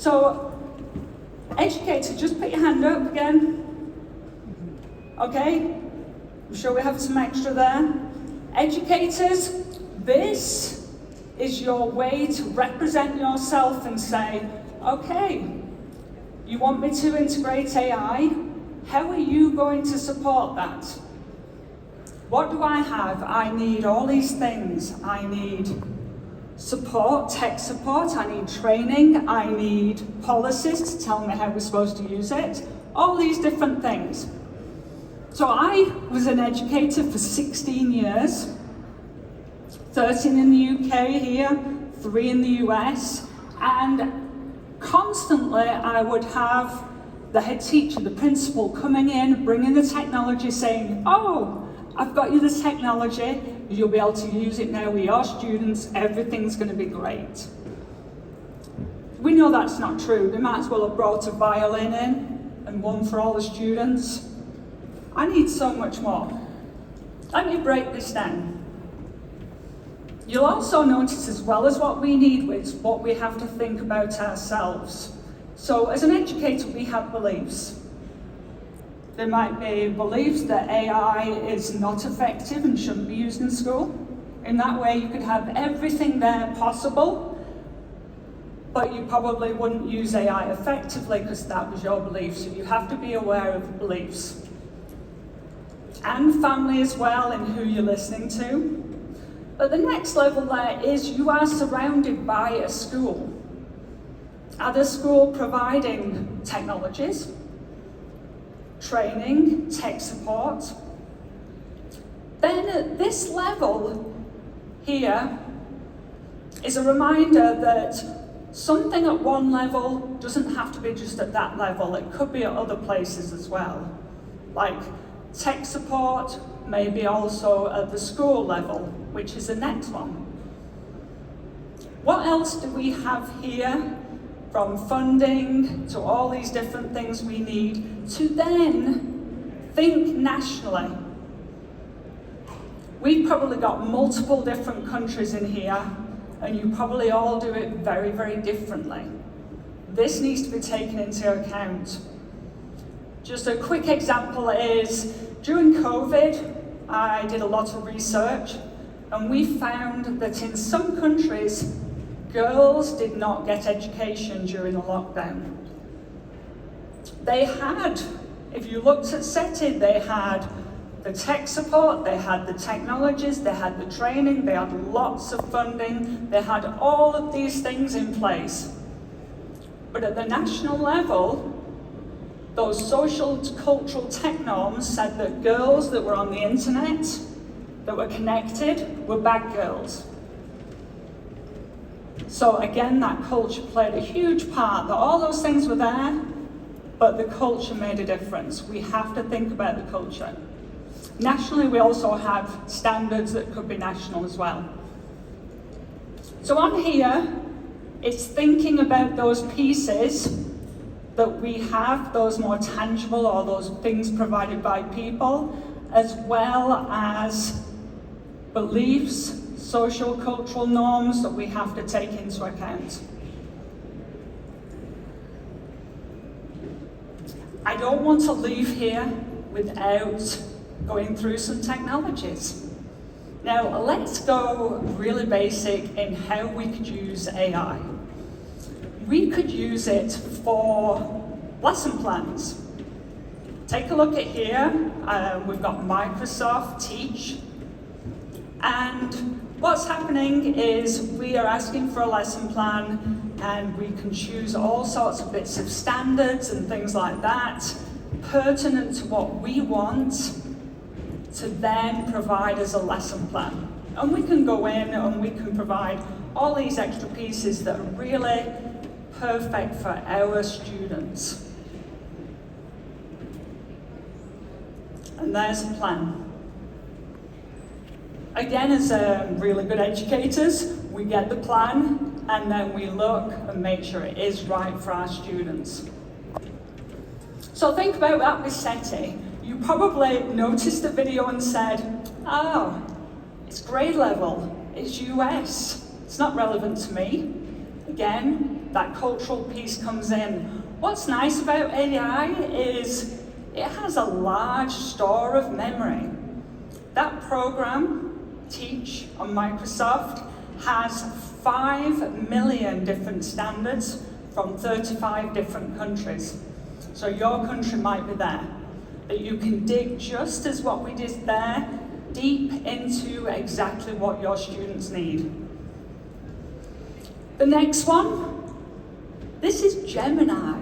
So, educator, just put your hand up again. Okay, I'm sure we have some extra there. Educators, this is your way to represent yourself and say, okay, you want me to integrate AI? How are you going to support that? What do I have? I need all these things. I need support, tech support, I need training, I need policies to tell me how we're supposed to use it, all these different things. So I was an educator for 16 years, 13 in the UK here, 3 in the US, and constantly I would have the head teacher, the principal coming in, bringing the technology, saying, oh, I've got you this technology, you'll be able to use it now with your students, everything's going to be great. We know that's not true. They might as well have brought a violin in and one for all the students. I need so much more. Let me break this down. You'll also notice, as well as what we need, is what we have to think about ourselves. So as an educator, we have beliefs. There might be beliefs that AI is not effective and shouldn't be used in school. In that way, you could have everything there possible, but you probably wouldn't use AI effectively because that was your belief. So you have to be aware of beliefs. And family as well, and who you're listening to. But the next level there is you are surrounded by a school. Are the school providing technologies, training, tech support? Then at this level here is a reminder that something at one level doesn't have to be just at that level. It could be at other places as well. Like tech support, maybe also at the school level, which is the next one. What else do we have here? From funding to all these different things we need to then think nationally. We've probably got multiple different countries in here, and you probably all do it very, very differently. This needs to be taken into account. Just a quick example is, during COVID, I did a lot of research, and we found that in some countries, girls did not get education during the lockdown. They had, if you looked at SETI, they had the tech support, they had the technologies, they had the training, they had lots of funding, they had all of these things in place. But at the national level, those social, cultural tech norms said that girls that were on the internet, that were connected, were bad girls. So again, that culture played a huge part, that all those things were there, but the culture made a difference. We have to think about the culture. Nationally, we also have standards that could be national as well. So on here, it's thinking about those pieces that we have, those more tangible or those things provided by people, as well as beliefs, social, cultural norms that we have to take into account. I don't want to leave here without going through some technologies. Now, let's go really basic in how we could use AI. We could use it for lesson plans. Take a look at here. We've got Microsoft Teach. And what's happening is we are asking for a lesson plan, and we can choose all sorts of bits of standards and things like that, pertinent to what we want, to then provide as a lesson plan. And we can go in and we can provide all these extra pieces that are really perfect for our students. And there's a plan. Again, as really good educators, we get the plan and then we look and make sure it is right for our students. So think about that with SETI. You probably noticed the video and said, oh, it's grade level, it's US, it's not relevant to me. Again, that cultural piece comes in. What's nice about AI is it has a large store of memory. That program, Teach on Microsoft, has 5 million different standards from 35 different countries. So your country might be there, that you can dig just as what we did there, deep into exactly what your students need. The next one, this is Gemini.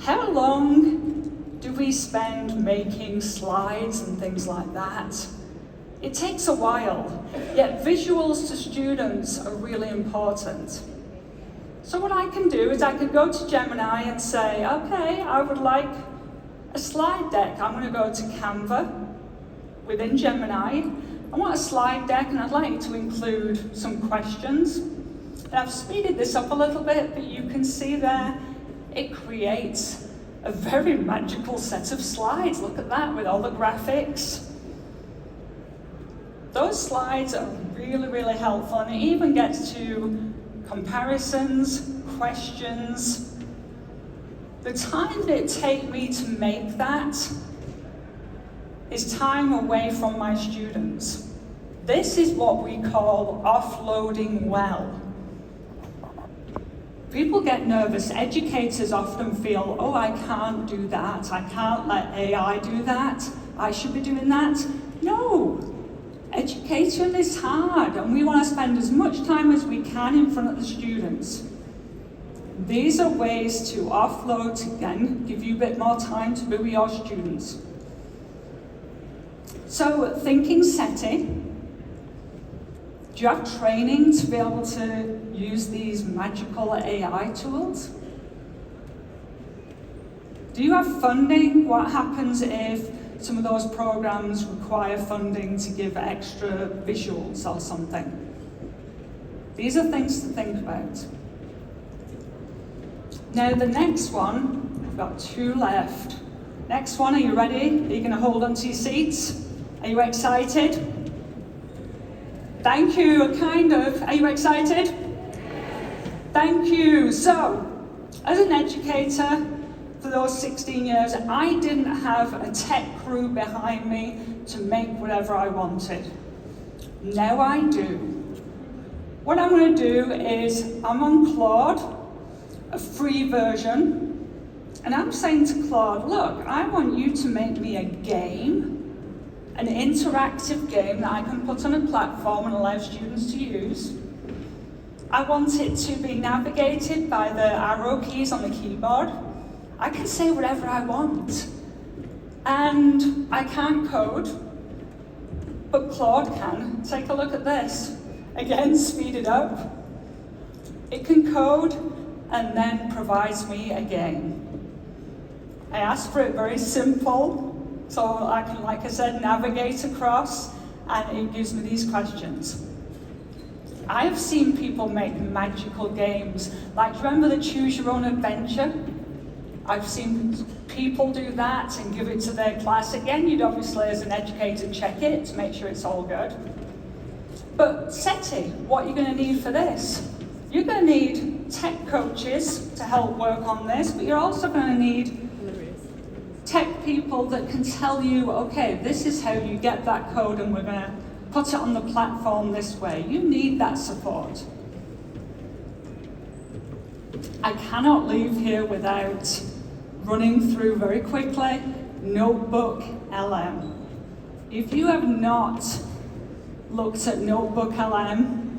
How long do we spend making slides and things like that? It takes a while, yet visuals to students are really important. So what I can do is I can go to Gemini and say, okay, I would like a slide deck. I'm going to go to Canva within Gemini. I want a slide deck and I'd like you to include some questions. And I've speeded this up a little bit, but you can see there, it creates a very magical set of slides. Look at that with all the graphics. Those slides are really, really helpful, and it even gets to comparisons, questions. The time that it takes me to make that is time away from my students. This is what we call offloading well. People get nervous. Educators often feel, oh, I can't do that. I can't let AI do that. I should be doing that. No. Education is hard, and we want to spend as much time as we can in front of the students. These are ways to offload, to again, give you a bit more time to be with your students. So, thinking SETI, do you have training to be able to use these magical AI tools? Do you have funding? What happens if some of those programs require funding to give extra visuals or something? These are things to think about. Now the next one, we've got 2 left. Next one, are you ready? Are you going to hold onto your seats? Are you excited? Thank you, kind of. Are you excited? Thank you. So, as an educator, for those 16 years, I didn't have a tech crew behind me to make whatever I wanted. Now I do. What I'm going to do is, I'm on Claude, a free version, and I'm saying to Claude, look, I want you to make me a game, an interactive game that I can put on a platform and allow students to use. I want it to be navigated by the arrow keys on the keyboard. I can say whatever I want. And I can't code, but Claude can. Take a look at this. Again, speed it up. It can code and then provides me a game. I asked for it very simple, so I can, like I said, navigate across, and it gives me these questions. I have seen people make magical games. Like, remember the Choose Your Own Adventure? I've seen people do that and give it to their class. Again, you'd obviously, as an educator, check it to make sure it's all good. But SETI, what you're going to need for this? You're going to need tech coaches to help work on this, but you're also going to need tech people that can tell you, okay, this is how you get that code and we're going to put it on the platform this way. You need that support. I cannot leave here without running through very quickly Notebook LM. If you have not looked at Notebook LM,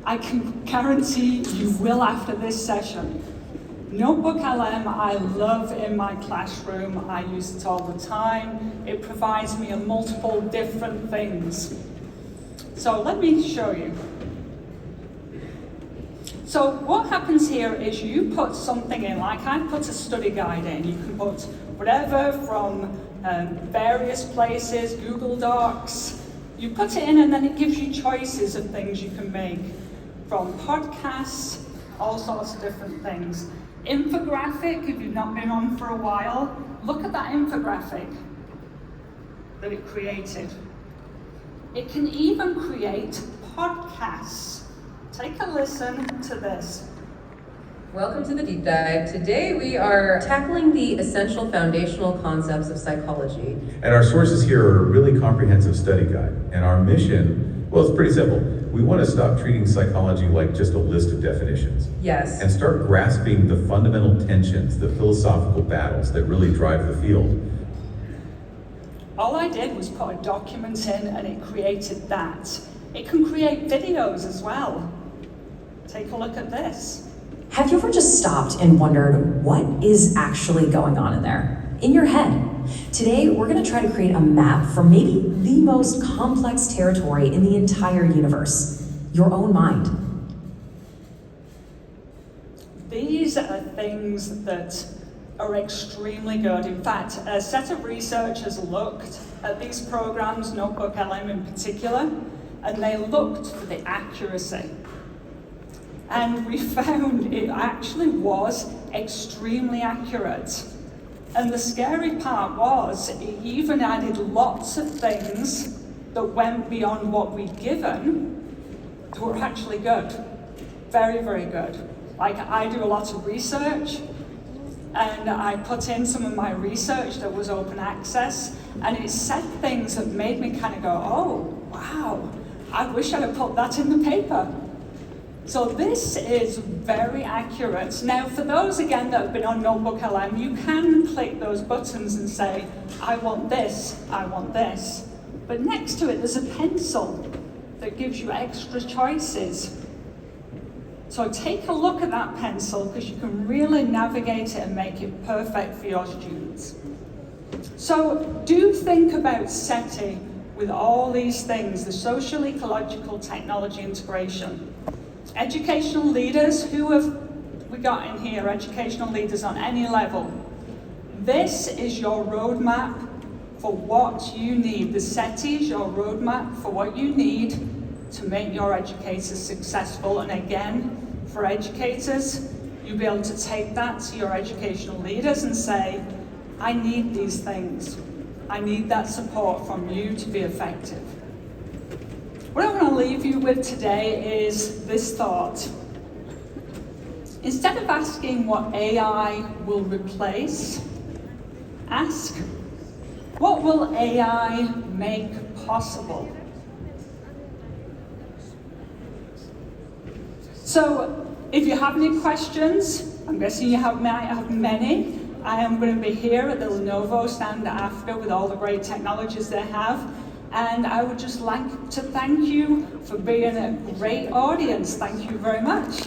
I can guarantee you will after this session. Notebook LM I love in my classroom. I use it all the time. It provides me multiple different things. So let me show you. So what happens here is you put something in, like I put a study guide in. You can put whatever from various places, Google Docs. You put it in and then it gives you choices of things you can make, from podcasts, all sorts of different things. Infographic, if you've not been on for a while, look at that infographic that it created. It can even create podcasts. Take a listen to this. Welcome to the deep dive. Today we are tackling the essential foundational concepts of psychology. And our sources here are a really comprehensive study guide. And our mission, well, it's pretty simple. We want to stop treating psychology like just a list of definitions. Yes. And start grasping the fundamental tensions, the philosophical battles that really drive the field. All I did was put a document in and it created that. It can create videos as well. Take a look at this. Have you ever just stopped and wondered what is actually going on in there, in your head? Today, we're going to try to create a map for maybe the most complex territory in the entire universe, your own mind. These are things that are extremely good. In fact, a set of researchers looked at these programs, Notebook LM in particular, and they looked for the accuracy. And we found it actually was extremely accurate. And the scary part was it even added lots of things that went beyond what we'd given that were actually good. Very, very good. Like, I do a lot of research, and I put in some of my research that was open access, and it said things that made me kind of go, oh, wow, I wish I'd have put that in the paper. So this is very accurate. Now, for those, again, that have been on Notebook LM, you can click those buttons and say, I want this, I want this. But next to it, there's a pencil that gives you extra choices. So take a look at that pencil, because you can really navigate it and make it perfect for your students. So do think about SETI with all these things, the social, ecological, technology integration. Educational leaders, who have we got in here? Educational leaders on any level. This is your roadmap for what you need. The SETI is your roadmap for what you need to make your educators successful. And again, for educators, you'll be able to take that to your educational leaders and say, I need these things. I need that support from you to be effective. What I want to leave you with today is this thought. Instead of asking what AI will replace, ask, what will AI make possible? So, if you have any questions, I'm guessing you might have many. I am going to be here at the Lenovo stand after with all the great technologies they have. And I would just like to thank you for being a great audience. Thank you very much.